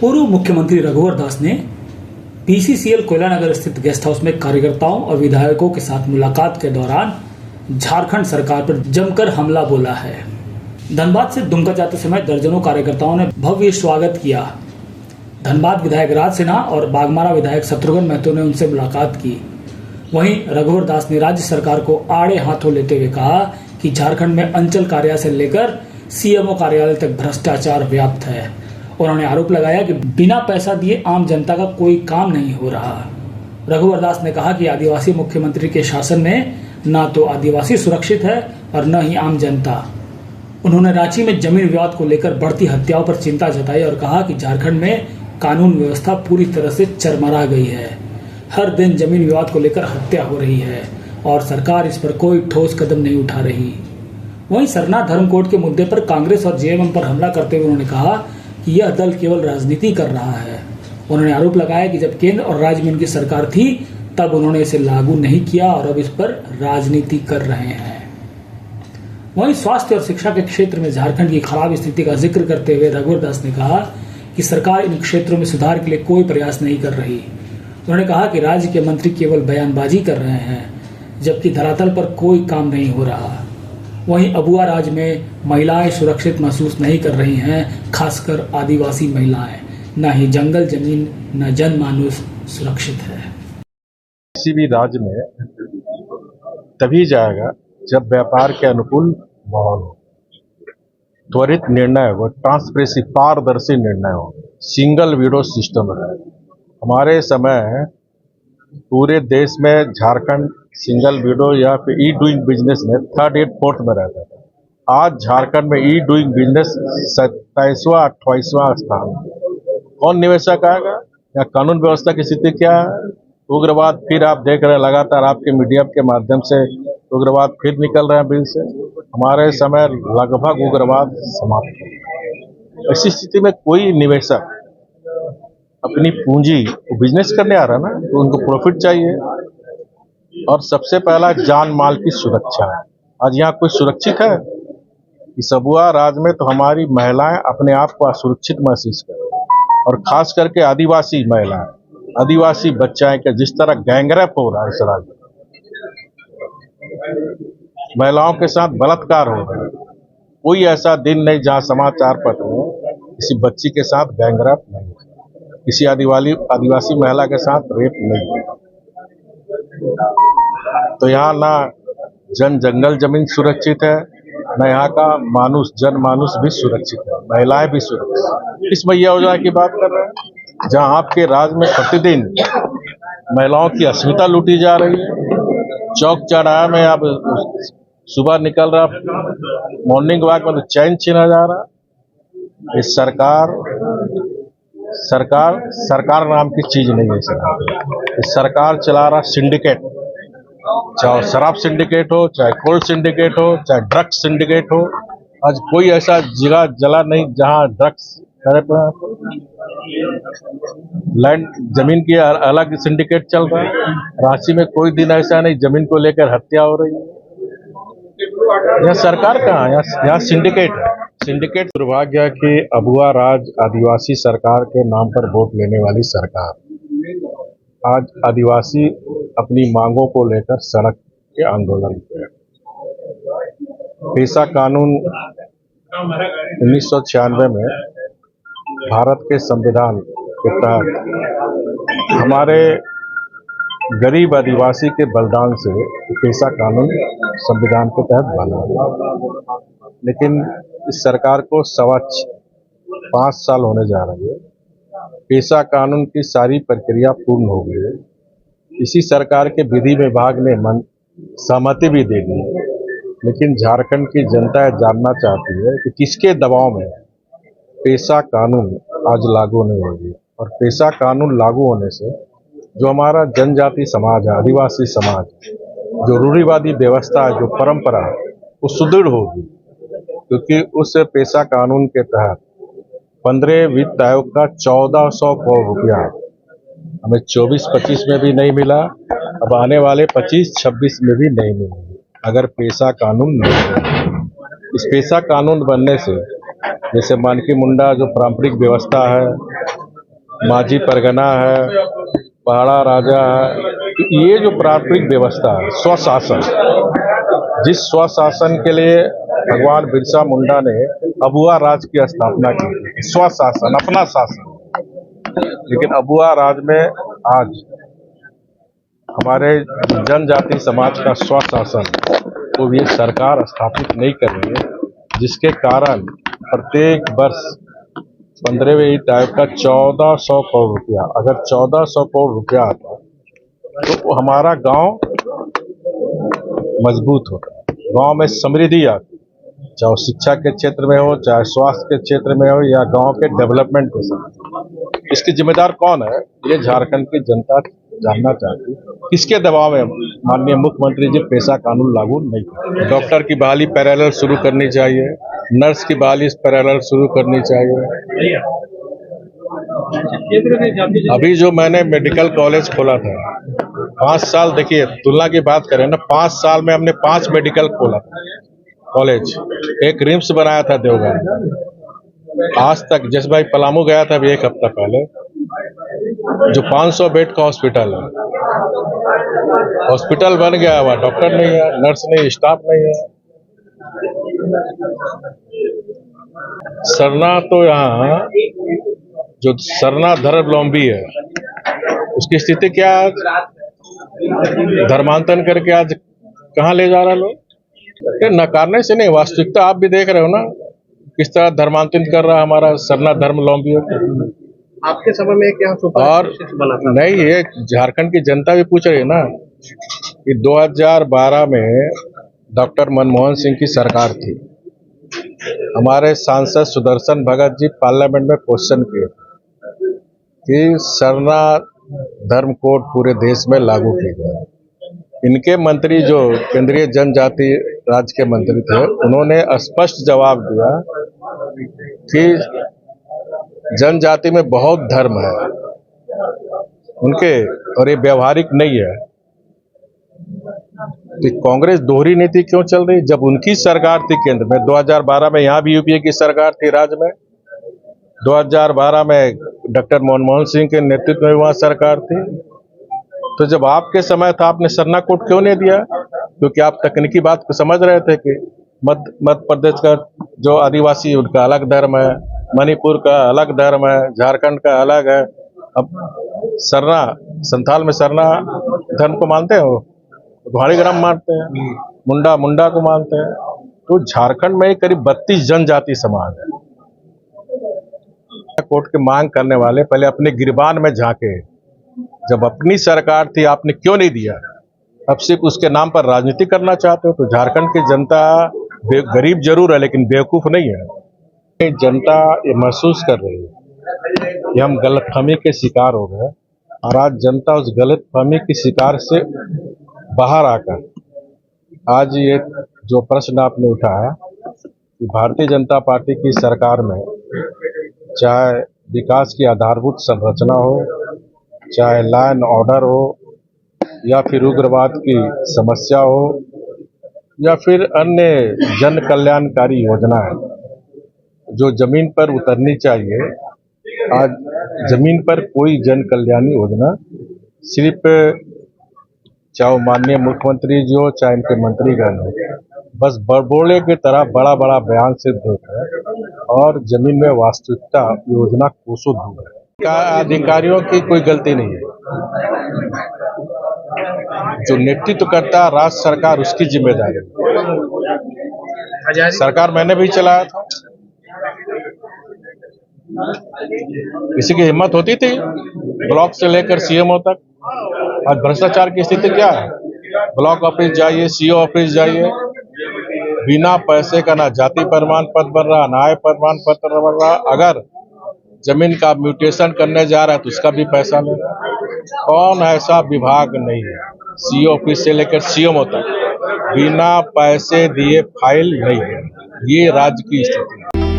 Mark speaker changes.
Speaker 1: पूर्व मुख्यमंत्री रघुवर दास ने पीसीसीएल कोयलानगर स्थित गेस्ट हाउस में कार्यकर्ताओं और विधायकों के साथ मुलाकात के दौरान झारखंड सरकार पर जमकर हमला बोला है। धनबाद से दुमका जाते समय दर्जनों कार्यकर्ताओं ने भव्य स्वागत किया। धनबाद विधायक राज सिन्हा और बागमारा विधायक शत्रुघ्न महतो ने उनसे मुलाकात की। वहीं रघुवर दास ने राज्य सरकार को आड़े हाथों लेते हुए कहा कि झारखंड में अंचल कार्यालय से लेकर सीएमओ कार्यालय तक भ्रष्टाचार व्याप्त है। उन्होंने आरोप लगाया कि बिना पैसा दिए आम जनता का कोई काम नहीं हो रहा। रघुवर दास ने कहा कि आदिवासी मुख्यमंत्री के शासन में न तो आदिवासी सुरक्षित है और न ही आम जनता। उन्होंने रांची में जमीन विवाद को लेकर बढ़ती हत्याओं पर चिंता जताई और कहा कि झारखंड में कानून व्यवस्था पूरी तरह से चरमरा गई है। हर दिन जमीन विवाद को लेकर हत्या हो रही है और सरकार इस पर कोई ठोस कदम नहीं उठा रही। वहीं सरना धर्मकोड के मुद्दे पर कांग्रेस और जेएमएम पर हमला करते हुए उन्होंने कहा कि यह दल केवल राजनीति कर रहा है। उन्होंने आरोप लगाया कि जब केंद्र और राज्य में उनकी सरकार थी तब उन्होंने इसे लागू नहीं किया और अब इस पर राजनीति कर रहे हैं। वहीं स्वास्थ्य और शिक्षा के क्षेत्र में झारखंड की खराब स्थिति का जिक्र करते हुए रघुवर दास ने कहा कि सरकार इन क्षेत्रों में सुधार के लिए कोई प्रयास नहीं कर रही। उन्होंने कहा कि राज्य के मंत्री केवल बयानबाजी कर रहे हैं जबकि धरातल पर कोई काम नहीं हो रहा। वहीं अबुआ राज्य में महिलाएं सुरक्षित महसूस नहीं कर रही हैं, खासकर आदिवासी महिलाएं। न ही जंगल जमीन न जनमानस सुरक्षित है।
Speaker 2: किसी भी राज्य में तभी जाएगा जब व्यापार के अनुकूल माहौल हो, त्वरित निर्णय हो, ट्रांसपेरेंसी पारदर्शी निर्णय हो, सिंगल विंडो सिस्टम है। हमारे समय पूरे देश में झारखंड सिंगल विंडो या फिर ई डूइंग बिजनेस में 3rd या 4th में रहता था। आज झारखंड में ई डूइंग बिजनेस 27वां 28वां स्थान। कौन निवेशक आएगा या कानून व्यवस्था की स्थिति क्या है? उग्रवाद फिर आप देख रहे हैं लगातार आपके मीडिया के माध्यम से उग्रवाद फिर निकल रहे हैं बिल से। हमारे समय लगभग उग्रवाद समाप्त हो। ऐसी स्थिति में कोई निवेशक अपनी पूंजी बिजनेस करने आ रहा है ना, तो उनको प्रॉफिट चाहिए और सबसे पहला जान माल की सुरक्षा है। आज यहाँ कोई सुरक्षित है? इस अबुआ राज्य में तो हमारी महिलाएं अपने आप को असुरक्षित महसूस कर रही हैं और खास करके आदिवासी महिलाएं, आदिवासी बच्चाएं का जिस तरह गैंगरेप हो रहा है इस राज्य में, महिलाओं के साथ बलात्कार हो रहा है। कोई ऐसा दिन नहीं जहां समाचार पत्र में किसी बच्ची के साथ गैंगरेप नहीं हो, किसी आदिवासी महिला के साथ रेप नहीं हो। तो यहाँ ना जंगल जमीन सुरक्षित है, न यहाँ का जनमानुष भी सुरक्षित है, महिलाएं भी सुरक्षित है। इस भैया योजना की बात कर रहे हैं जहाँ आपके राज्य में प्रतिदिन महिलाओं की अस्मिता लूटी जा रही है। चौक चौराहे में अब सुबह निकल रहा मॉर्निंग वॉक में तो चैन छीना जा रहा। इस सरकार नाम की चीज नहीं है। सरकार चला रहा सिंडिकेट, चाहे शराब सिंडिकेट हो, चाहे कोल्ड सिंडिकेट हो, चाहे ड्रग्स सिंडिकेट हो। आज कोई ऐसा जगह जला नहीं जहां ड्रग्स लैंड जमीन की अलग सिंडिकेट चल रहा है। रांची में कोई दिन ऐसा नहीं जमीन को लेकर हत्या हो रही है। यह सरकार कहाँ है? यहाँ सिंडिकेट है। सिंडिकेट दुर्भाग्य है कि अबुआ राज आदिवासी सरकार के नाम पर वोट लेने वाली सरकार आज आदिवासी अपनी मांगों को लेकर सड़क के आंदोलन पे है। पेशा कानून 1996 में भारत के संविधान के तहत हमारे गरीब आदिवासी के बलिदान से पेशा कानून संविधान के तहत बना, लेकिन इस सरकार को 5 साल होने जा रही है। पेशा कानून की सारी प्रक्रिया पूर्ण हो गई है। इसी सरकार के विधि विभाग ने सहमति भी दे दी, लेकिन झारखंड की जनता जानना चाहती है कि किसके दबाव में पेशा कानून आज लागू नहीं होगी। और पेशा कानून लागू होने से जो हमारा जनजाति समाज है, आदिवासी समाज, जो रूढ़िवादी व्यवस्था है, जो परंपरा है, वो सुदृढ़ होगी। क्योंकि उस पेशा कानून के तहत 15 वित्त आयोग का 1400 करोड़ रुपया हमें 24-25 में भी नहीं मिला, अब आने वाले 25-26 में भी नहीं मिलेगी अगर पेशा कानून नहीं बने। इस पेशा कानून बनने से जैसे मानकी मुंडा जो पारंपरिक व्यवस्था है, माझी परगना है, पहाड़ा राजा है, ये जो पारंपरिक व्यवस्था है, स्वशासन, जिस स्वशासन के लिए भगवान बिरसा मुंडा ने अबुआ राज की स्थापना की थी, स्वशासन, अपना शासन। लेकिन अबुआ राज में आज हमारे जनजाति समाज का स्वशासन को भी सरकार स्थापित नहीं कर रही है, जिसके कारण प्रत्येक वर्ष 15वें टाइप का 1400 करोड़ रुपया, अगर 1400 करोड़ रुपया आता तो हमारा गांव मजबूत होता, गांव में समृद्धि आती, चाहे शिक्षा के क्षेत्र में हो, चाहे स्वास्थ्य के क्षेत्र में हो, या गांव के डेवलपमेंट के साथ। इसकी जिम्मेदार कौन है, ये झारखंड की जनता जानना चाहती है। किसके दबाव में माननीय मुख्यमंत्री जी पेशा कानून लागू नहीं करते। डॉक्टर की बहाली पैरेलल शुरू करनी चाहिए, नर्स की बहाली पैरेलल शुरू करनी चाहिए। अभी जो मैंने मेडिकल कॉलेज खोला था, 5 साल, देखिए तुलना की बात करें ना, 5 साल में हमने 5 मेडिकल खोला था कॉलेज, एक रिम्स बनाया था देवघर। आज तक जैसे भाई पलामू गया था अभी 1 हफ्ता पहले, जो 500 बेड का हॉस्पिटल है, हॉस्पिटल बन गया हुआ, डॉक्टर नहीं है, नर्स नहीं, स्टाफ नहीं है। सरना तो यहाँ जो सरना धर्मावलंबी है उसकी स्थिति क्या है, धर्मांतरण करके आज कहाँ ले जा रहा लोग। ये नकारने से नहीं, वास्तविकता आप भी देख रहे हो ना किस तरह धर्मांतरित कर रहा हमारा सरना धर्मावलंबियों को।
Speaker 3: आपके समय में क्या
Speaker 2: और
Speaker 3: बना था?
Speaker 2: नहीं, ये झारखंड की जनता भी पूछ रही है ना कि 2012 में डॉक्टर मनमोहन सिंह की सरकार थी, हमारे सांसद सुदर्शन भगत जी पार्लियामेंट में क्वेश्चन किए कि सरना धर्म कोड पूरे देश में लागू किया गया। इनके मंत्री जो केंद्रीय जनजाति राज्य के मंत्री थे, उन्होंने स्पष्ट जवाब दिया कि जनजाति में बहुत धर्म है उनके, और ये व्यवहारिक नहीं है। तो कांग्रेस दोहरी नीति क्यों चल रही, जब उनकी सरकार थी केंद्र में 2012 में, यहाँ भी यूपीए की सरकार थी राज्य में, 2012 में डॉक्टर मनमोहन सिंह के नेतृत्व में वहां सरकार थी। तो जब आपके समय था आपने सरना कोड क्यों नहीं दिया, क्योंकि आप तकनीकी बात को समझ रहे थे कि मध्य प्रदेश का जो आदिवासी उनका अलग धर्म है, मणिपुर का अलग धर्म है, झारखंड का अलग है। अब सरना, संथाल में सरना धर्म को मानते हो, भाड़ी ग्राम मानते हैं, मुंडा को मानते हैं। तो झारखंड में करीब 32 जनजाति समाज है। कोर्ट की मांग करने वाले पहले अपने गिरबान में झांके, जब अपनी सरकार थी आपने क्यों नहीं दिया, अब सिर्फ उसके नाम पर राजनीति करना चाहते हो। तो झारखंड की जनता गरीब जरूर है लेकिन बेवकूफ नहीं है। जनता ये महसूस कर रही है कि हम गलतफहमी के शिकार हो गए, और आज जनता उस गलतफहमी के शिकार से बाहर आकर आज ये जो प्रश्न आपने उठाया कि भारतीय जनता पार्टी की सरकार में चाहे विकास की आधारभूत संरचना हो, चाहे लॉ एंड ऑर्डर हो, या फिर उग्रवाद की समस्या हो, या फिर अन्य जन कल्याणकारी योजना है जो जमीन पर उतरनी चाहिए, आज जमीन पर कोई जन कल्याणी योजना सिर्फ चाहे माननीय मुख्यमंत्री जी हो चाहे इनके मंत्रीगण हो, बस बड़बोले की तरह बड़ा बड़ा बयान सिर्फ देते हैं और जमीन में वास्तविकता योजना कोसों दूर है। अधिकारियों की कोई गलती नहीं है, जो नेतृत्व करता है राज्य सरकार, उसकी जिम्मेदारी है। सरकार मैंने भी चलाया था, किसी की हिम्मत होती थी ब्लॉक से लेकर सीएमओ तक। आज भ्रष्टाचार की स्थिति क्या है, ब्लॉक ऑफिस जाइए, सीओ ऑफिस जाइए, बिना पैसे का ना जाति प्रमाण पत्र बन रहा, ना आय प्रमाण पत्र बन रहा। अगर जमीन का म्यूटेशन करने जा रहा है तो उसका भी पैसा ले रहा है। कौन ऐसा विभाग नहीं है, सीओ ऑफिस से लेकर सीएमओ तक बिना पैसे दिए फाइल नहीं है। ये राज्य की स्थिति है।